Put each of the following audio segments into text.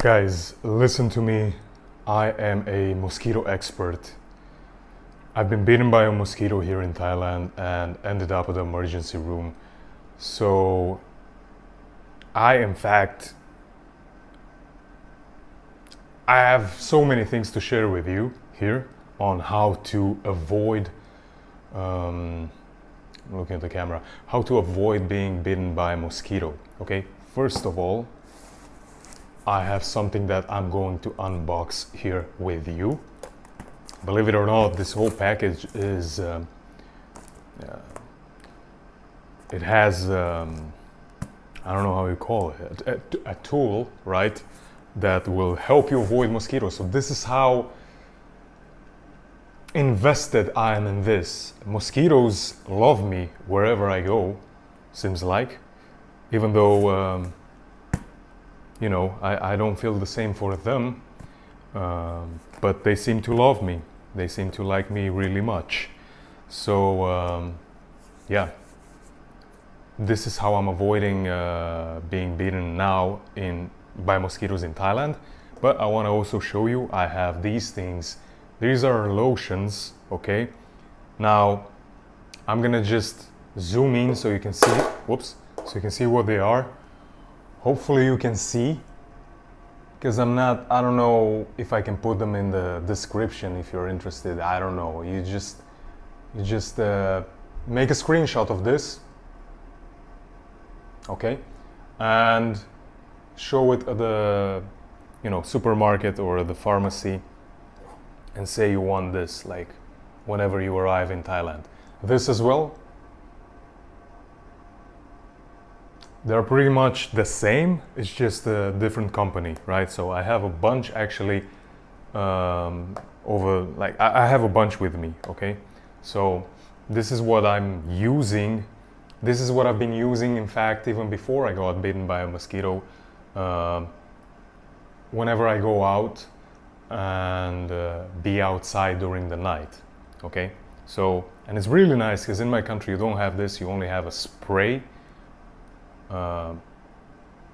Guys, listen to me. I am a mosquito expert. I've been bitten by a mosquito here in Thailand and ended up at the emergency room. So, in fact, I have so many things to share with you here on how to avoid, looking at the camera, how to avoid being bitten by a mosquito. Okay, first of all, I have something that I'm going to unbox here with you. Believe it or not, this whole package is, it has, I don't know how you call it, a tool, right, that will help you avoid mosquitoes. So this is how invested I am in this. Mosquitoes love me wherever I go, seems like, even though, you know, I don't feel the same for them, but they seem to love me. They seem to like me really much. So, yeah, this is how I'm avoiding being bitten now by mosquitoes in Thailand. But I want to also show you, I have these things. These are lotions, okay? Now, I'm gonna just zoom in so you can see, whoops, so you can see what they are. Hopefully you can see, because I don't know if I can put them in the description if you're interested. I don't know. You just make a screenshot of this, okay, and show it at the, you know, supermarket or the pharmacy, and say you want this, like, whenever you arrive in Thailand. This as well. They're pretty much the same, it's just a different company, right? So I have a bunch actually I have a bunch with me, okay? So this is what I'm using. This is what I've been using, in fact, even before I got bitten by a mosquito. Whenever I go out and be outside during the night, okay? So, and it's really nice because in my country you don't have this, you only have a spray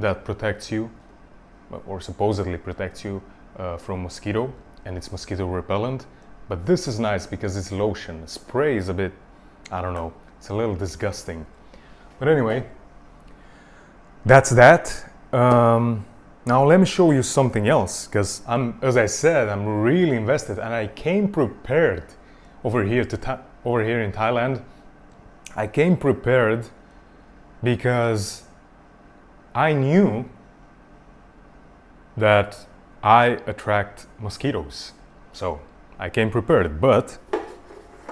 that protects you, or supposedly protects you from mosquito, and it's mosquito repellent. But this is nice because it's lotion. Spray is a bit, I don't know, it's a little disgusting. But anyway, that's that. Now let me show you something else, because as I said, I'm really invested, and I came prepared over here in Thailand. I came prepared because I knew that I attract mosquitoes. So I came prepared, but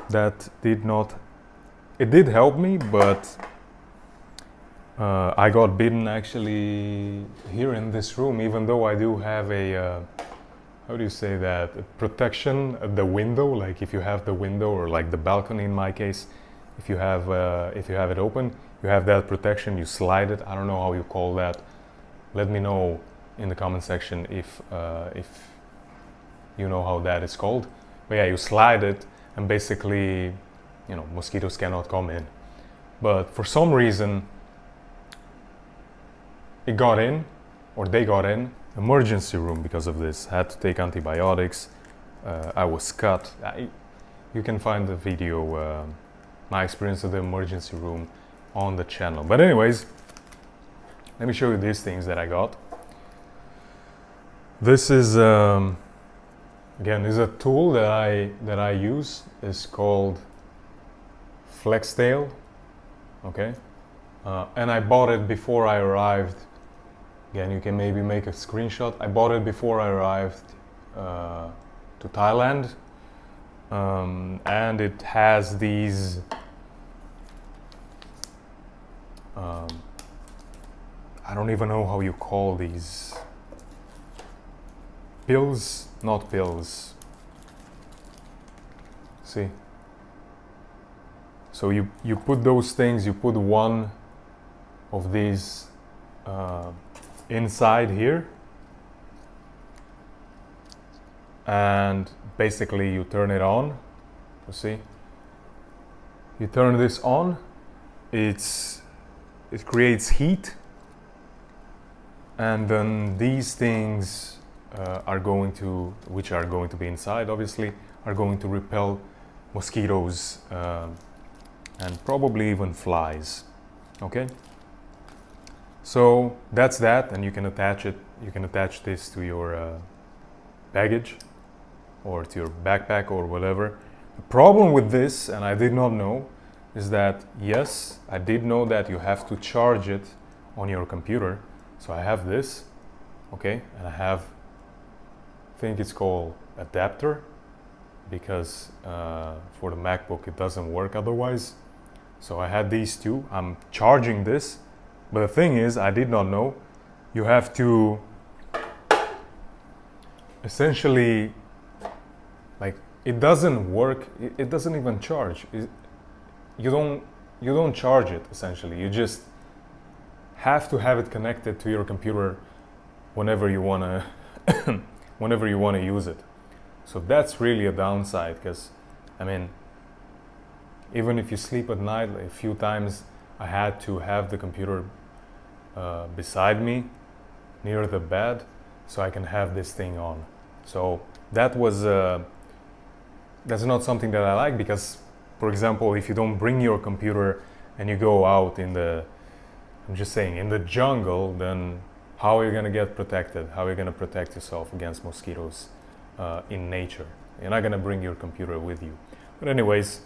that it did help me, but I got bitten actually here in this room, even though I do have a, how do you say that, a protection at the window, like if you have the window, or like the balcony in my case, if you have it open, you have that protection, you slide it. I don't know how you call that. Let me know in the comment section if you know how that is called. But yeah, you slide it, and basically, you know, mosquitoes cannot come in. But for some reason, it got in, or they got in, emergency room because of this. Had to take antibiotics. I was cut. You can find the video, my experience at the emergency room, on the channel. But anyways, let me show you these things that I got. This is again, is a tool that I use. It's called FlexTail, okay, and I bought it before I arrived. Again, you can maybe make a screenshot. I bought it before I arrived to Thailand, and it has these I don't even know how you call these pills, not pills. See? So you put those things, you put one of these inside here, and basically you turn it on. You see? You turn this on, it creates heat, And then these things which are going to be inside, obviously, are going to repel mosquitoes and probably even flies. Okay? So that's that, and you can attach it. You can attach this to your baggage or to your backpack or whatever. The problem with this, and I did not know, is that yes, I did know that you have to charge it on your computer. So I have this, okay, and I have, I think it's called adapter, because for the MacBook it doesn't work otherwise. So I had these two. I'm charging this, but the thing is, I did not know you have to essentially, like, it doesn't work. It doesn't even charge. You don't charge it essentially. You just have to have it connected to your computer whenever you wanna whenever you wanna use it. So that's really a downside, because I mean, even if you sleep at night, like, a few times I had to have the computer beside me near the bed so I can have this thing on. So that was that's not something that I like, because, for example, if you don't bring your computer and you go out in the, I'm just saying, in the jungle, then how are you gonna get protected? How are you gonna protect yourself against mosquitoes in nature? You're not gonna bring your computer with you. But anyways,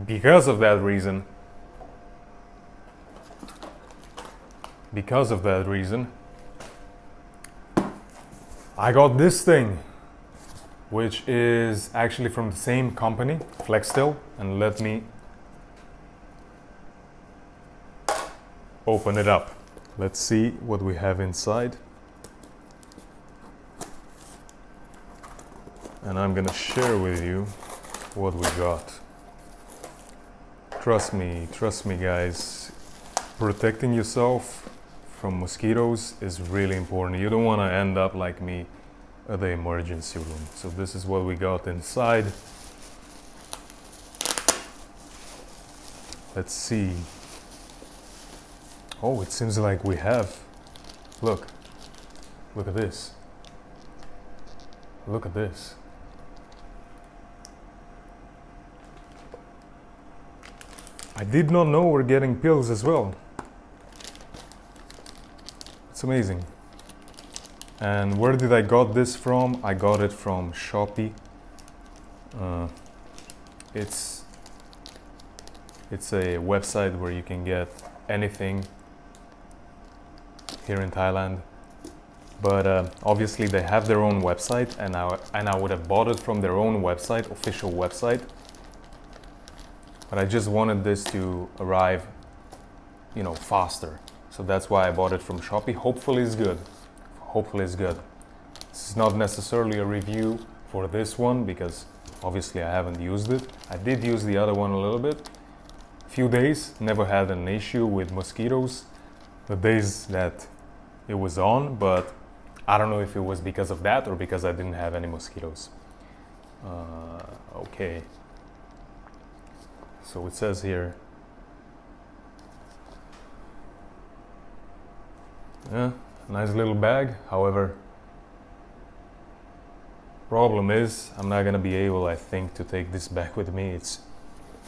because of that reason, I got this thing, which is actually from the same company, Flextel, and let me open it up. Let's see what we have inside. And I'm gonna share with you what we got. Trust me guys, protecting yourself from mosquitoes is really important. You don't want to end up like me at the emergency room. So this is what we got inside. Let's see. Oh, it seems like we have, look at this. Look at this. I did not know we're getting pills as well. It's amazing. And where did I got this from? I got it from Shopee. It's a website where you can get anything here in Thailand. But obviously they have their own website, and I would have bought it from their own website, official website. But I just wanted this to arrive, faster. So that's why I bought it from Shopee. Hopefully it's good. Hopefully it's good. This is not necessarily a review for this one, because obviously I haven't used it. I did use the other one a little bit. Few days, never had an issue with mosquitoes the days that it was on, but I don't know if it was because of that or because I didn't have any mosquitoes. Okay. So it says here, yeah, nice little bag. However, problem is I'm not gonna be able, I think, to take this back with me. It's,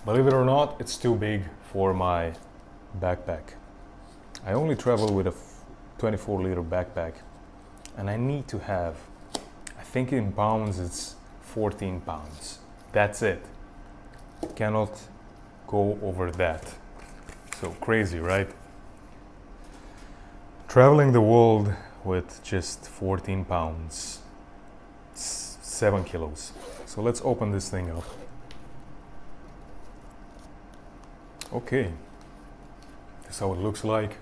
believe it or not, it's too big for my backpack. I only travel with a 24-liter backpack, and I need to have, I think in pounds it's 14 pounds. That's it. Cannot go over that. So crazy, right? Traveling the world with just 14 pounds. It's 7 kilos. So let's open this thing up. Okay. That's how it looks like.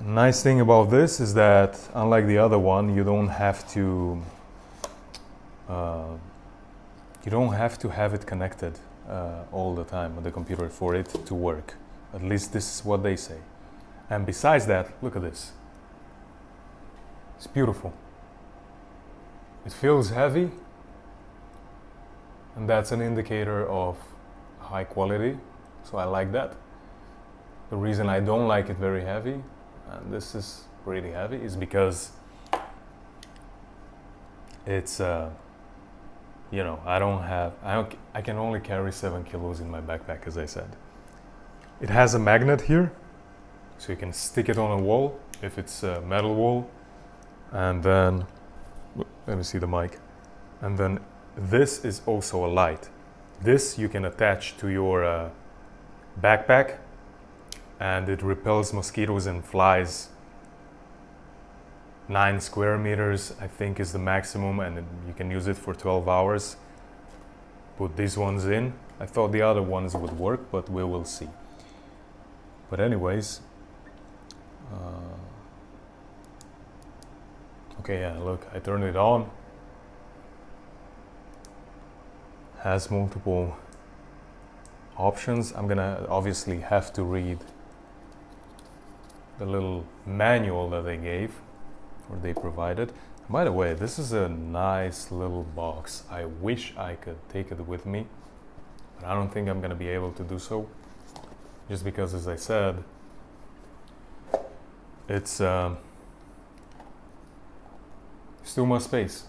Nice thing about this is that, unlike the other one, you don't have to have it connected all the time with the computer for it to work. At least this is what they say. And besides that, look at this. It's beautiful. It feels heavy, and that's an indicator of high quality. so I like that. The reason I don't like it very heavy, and this is pretty heavy, is because it's you know, I can only carry 7 kilos in my backpack, as I said. It has a magnet here, so you can stick it on a wall if it's a metal wall, and then let me see the mic, and then this is also a light. This you can attach to your backpack, and it repels mosquitoes and flies. 9 square meters I think is the maximum, and you can use it for 12 hours. Put these ones in. I thought the other ones would work, but we will see. But anyways, okay, yeah, look, I turned it on. Has multiple options. I'm gonna obviously have to read the little manual that they gave, or they provided. By the way, this is a nice little box. I wish I could take it with me, but I don't think I'm gonna be able to do so, just because, as I said, it's too much space.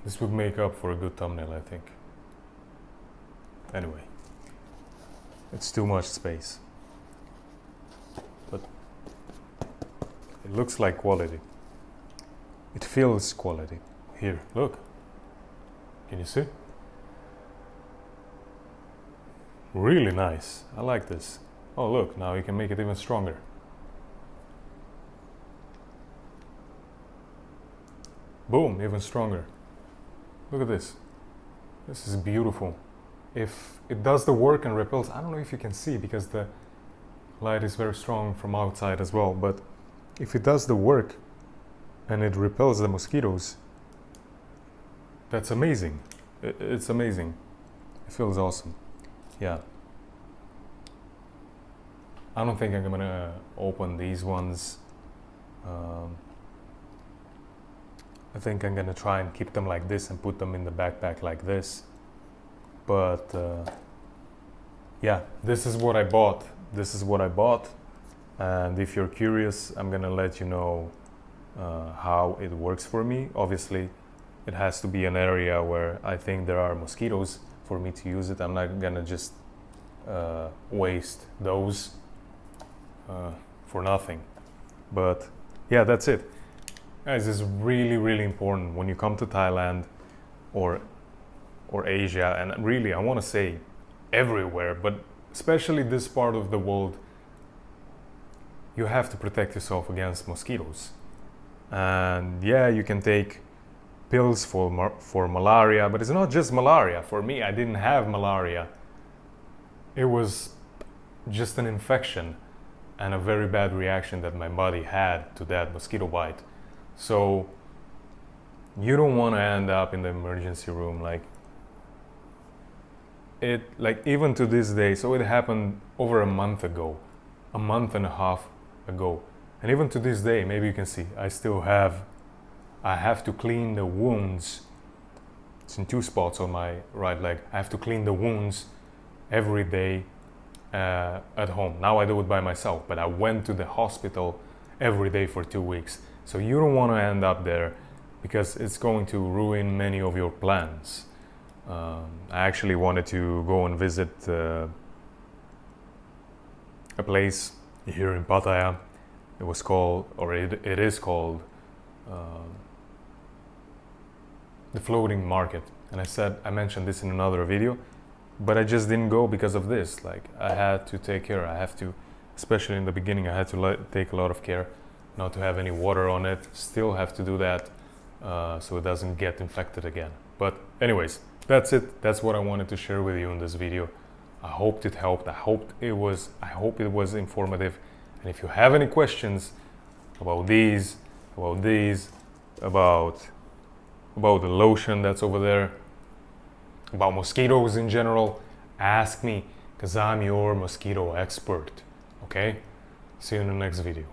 This would make up for a good thumbnail, I think. Anyway, it's too much space. But it looks like quality. It feels quality. Here, look. Can you see? Really nice. I like this. Oh, look, now you can make it even stronger. Boom, even stronger. Look at this. This is beautiful. If it does the work and repels, I don't know if you can see because the light is very strong from outside as well, but if it does the work and it repels the mosquitoes, that's amazing. It's amazing. It feels awesome. Yeah. I don't think I'm gonna open these ones. I think I'm gonna try and keep them like this and put them in the backpack like this. But yeah, this is what I bought. This is what I bought. And if you're curious, I'm gonna let you know how it works for me. Obviously, it has to be an area where I think there are mosquitoes for me to use it. I'm not gonna just waste those for nothing. But yeah, that's it. Guys, this is really, really important when you come to Thailand or Asia, and really I want to say everywhere, but especially this part of the world, you have to protect yourself against mosquitoes. And yeah, you can take pills for malaria, but it's not just malaria. For me, I didn't have malaria. It was just an infection and a very bad reaction that my body had to that mosquito bite. So you don't want to end up in the emergency room like even to this day. So it happened over a month ago, a month and a half ago, and even to this day, maybe you can see I have to clean the wounds. It's in 2 spots on my right leg. I have to clean the wounds every day at home. Now I do it by myself, but I went to the hospital every day for 2 weeks. So you don't want to end up there because it's going to ruin many of your plans. I actually wanted to go and visit a place here in Pattaya. It was called, or it is called, the floating market. And I mentioned this in another video, but I just didn't go because of this. Like, I had to take care. I have to, especially in the beginning, I had to take a lot of care not to have any water on it. Still have to do that so it doesn't get infected again. But anyways, that's it. That's what I wanted to share with you in this video. I hoped it helped. I hope it was informative. And if you have any questions about these, about the lotion that's over there, about mosquitoes in general, ask me, because I'm your mosquito expert. Okay? See you in the next video.